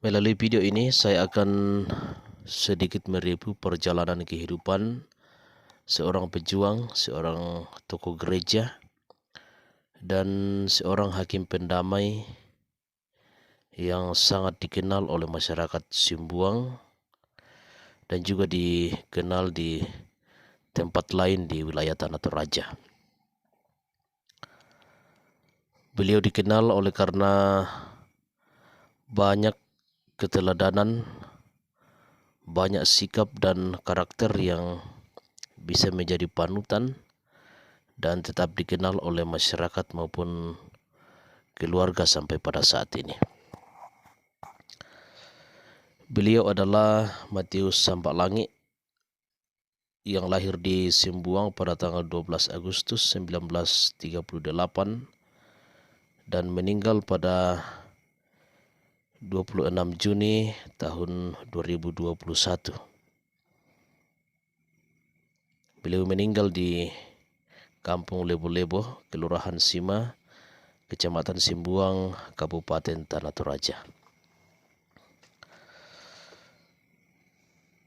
Melalui video ini saya akan sedikit mereview perjalanan kehidupan seorang pejuang, seorang tokoh gereja, dan seorang hakim pendamai yang sangat dikenal oleh masyarakat Simbuang dan juga dikenal di tempat lain di wilayah Tanah Toraja. Beliau dikenal oleh karena banyak keteladanan, banyak sikap dan karakter yang bisa menjadi panutan dan tetap dikenal oleh masyarakat maupun keluarga sampai pada saat ini. Beliau adalah Matius Sambalangi yang lahir di Simbuang pada tanggal 12 Agustus 1938 dan meninggal pada 26 Juni tahun 2021. Beliau meninggal di Kampung Lebo-Lebo, Kelurahan Sima, Kecamatan Simbuang, Kabupaten Tanah Toraja.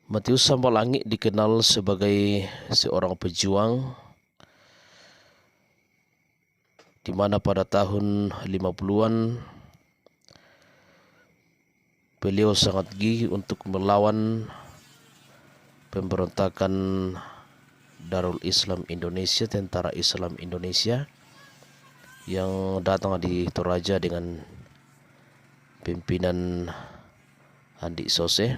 Matius Sambalangi dikenal sebagai seorang pejuang di mana pada tahun 50-an beliau sangat gigih untuk melawan pemberontakan Darul Islam Indonesia, Tentara Islam Indonesia yang datang di Toraja dengan pimpinan Andi Sose.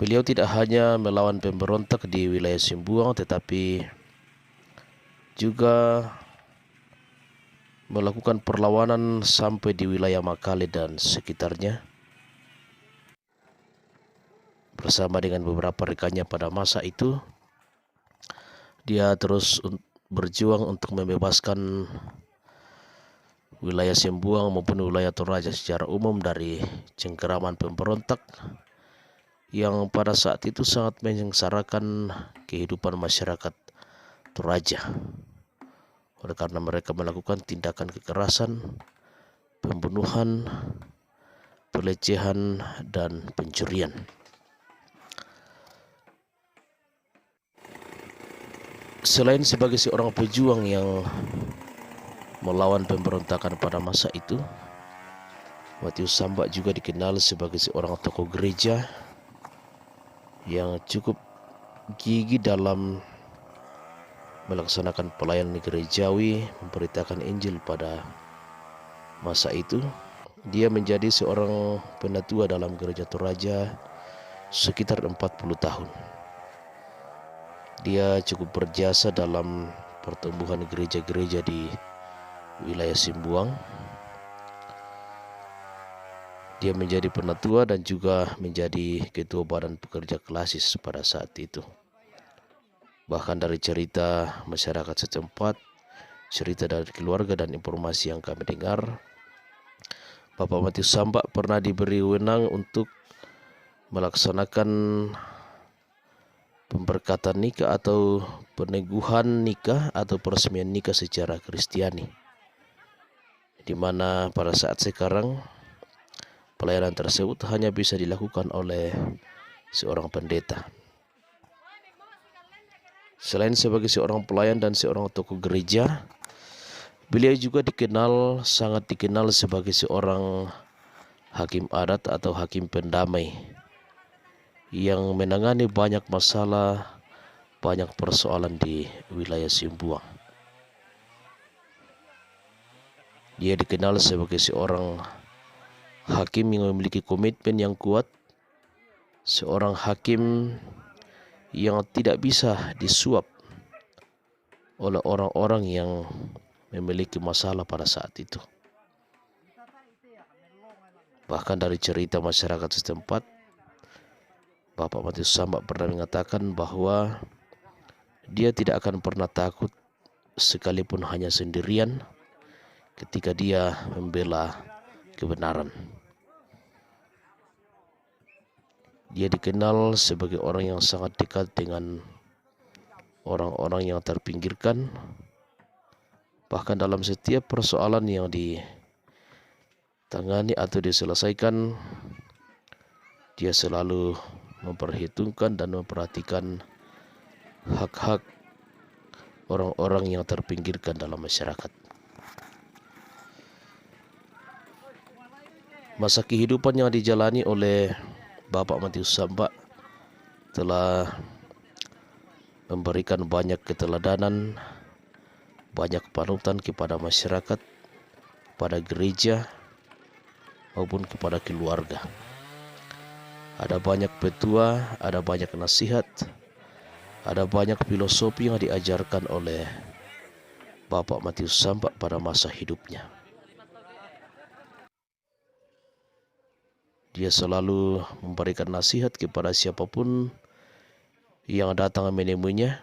Beliau tidak hanya melawan pemberontak di wilayah Simbuang, tetapi juga melakukan perlawanan sampai di wilayah Makale dan sekitarnya bersama dengan beberapa rekannya pada masa itu. Dia terus berjuang untuk membebaskan wilayah Simbuang maupun wilayah Toraja secara umum dari cengkeraman pemberontak yang pada saat itu sangat menyengsarakan kehidupan masyarakat Toraja. Oleh karena mereka melakukan tindakan kekerasan, pembunuhan, pelecehan, dan pencurian. Selain sebagai seorang pejuang yang melawan pemberontakan pada masa itu, Matius Samba juga dikenal sebagai seorang tokoh gereja yang cukup gigih dalam melaksanakan pelayanan gerejawi, memberitakan Injil pada masa itu. Dia menjadi seorang penatua dalam gereja Toraja sekitar 40 tahun. Dia cukup berjasa dalam pertumbuhan gereja-gereja di wilayah Simbuang. Dia menjadi penatua dan juga menjadi ketua badan pekerja klasis pada saat itu. Bahkan dari cerita masyarakat setempat, cerita dari keluarga dan informasi yang kami dengar, Bapak Matius Samba pernah diberi wewenang untuk melaksanakan pemberkatan nikah atau peneguhan nikah atau peresmian nikah secara Kristiani, di mana pada saat sekarang pelayanan tersebut hanya bisa dilakukan oleh seorang pendeta. Selain sebagai seorang pelayan dan seorang tokoh gereja, beliau juga sangat dikenal sebagai seorang hakim adat atau hakim pendamai yang menangani banyak masalah, banyak persoalan di wilayah Simbuang. Dia dikenal sebagai seorang hakim yang memiliki komitmen yang kuat, seorang hakim yang tidak bisa disuap oleh orang-orang yang memiliki masalah pada saat itu. Bahkan dari cerita masyarakat setempat, Bapak Matius Samba pernah mengatakan bahwa dia tidak akan pernah takut sekalipun hanya sendirian ketika dia membela kebenaran. Dia dikenal sebagai orang yang sangat dekat dengan orang-orang yang terpinggirkan. Bahkan dalam setiap persoalan yang tangani atau diselesaikan, dia selalu memperhitungkan dan memperhatikan hak-hak orang-orang yang terpinggirkan dalam masyarakat. Masa kehidupan yang dijalani oleh Bapak Matius Samba telah memberikan banyak keteladanan, banyak panutan kepada masyarakat, pada gereja, maupun kepada keluarga. Ada banyak petua, ada banyak nasihat, ada banyak filosofi yang diajarkan oleh Bapak Matius Samba pada masa hidupnya. Dia selalu memberikan nasihat kepada siapapun yang datang menemuinya,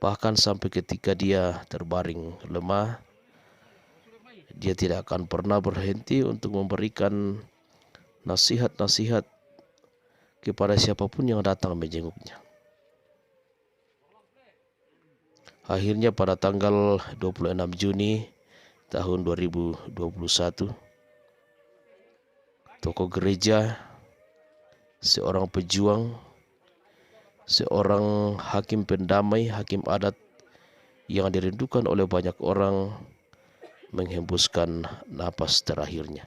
bahkan sampai ketika dia terbaring lemah, dia tidak akan pernah berhenti untuk memberikan nasihat-nasihat kepada siapapun yang datang menjenguknya. Akhirnya pada tanggal 26 Juni tahun 2021, tokoh gereja, seorang pejuang, seorang hakim pendamai, hakim adat yang dirindukan oleh banyak orang, menghembuskan napas terakhirnya.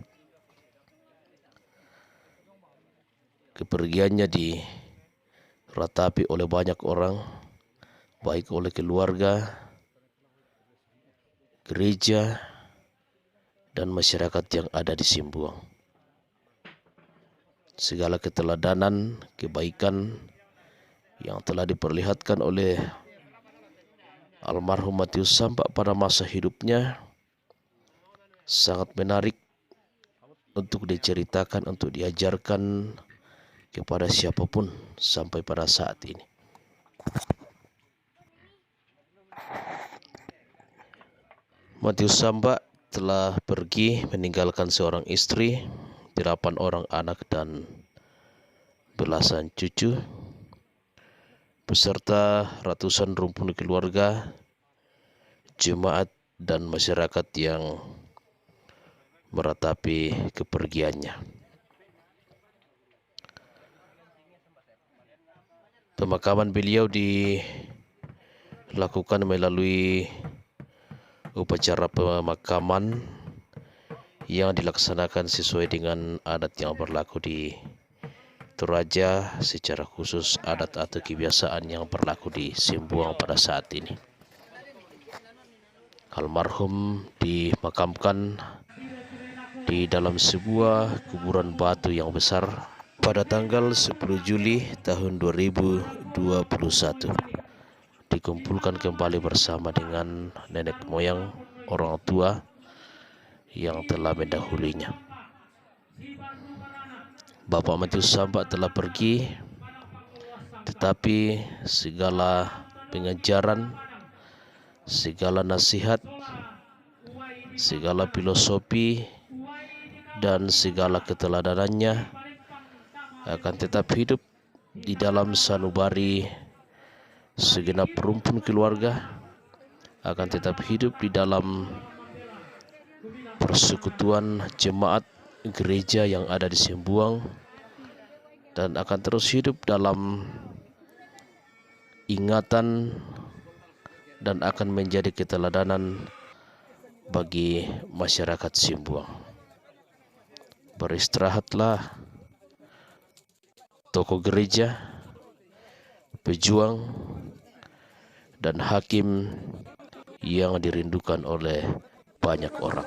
Kepergiannya diratapi oleh banyak orang, baik oleh keluarga, gereja, dan masyarakat yang ada di Simbuang. Segala keteladanan, kebaikan yang telah diperlihatkan oleh almarhum Matius Samba pada masa hidupnya sangat menarik untuk diceritakan, untuk diajarkan kepada siapapun sampai pada saat ini. Matius Samba telah pergi meninggalkan seorang istri, 8 orang anak dan belasan cucu, beserta ratusan rumpun keluarga, jemaat, dan masyarakat yang meratapi kepergiannya. Pemakaman beliau dilakukan melalui upacara pemakaman yang dilaksanakan sesuai dengan adat yang berlaku di Toraja, secara khusus adat atau kebiasaan yang berlaku di Simbuang pada saat ini. Almarhum dimakamkan di dalam sebuah kuburan batu yang besar pada tanggal 10 Juli tahun 2021. Dikumpulkan kembali bersama dengan nenek moyang, orang tua yang telah mendahulunya. Bapak Matius Samba telah pergi, tetapi segala pengajaran, segala nasihat, segala filosofi, dan segala keteladanannya akan tetap hidup di dalam sanubari segenap rumpun keluarga, akan tetap hidup di dalam persekutuan jemaat gereja yang ada di Simbuang, dan akan terus hidup dalam ingatan dan akan menjadi keteladanan bagi masyarakat Simbuang. Beristirahatlah tokoh gereja, pejuang, dan hakim yang dirindukan oleh banyak orang.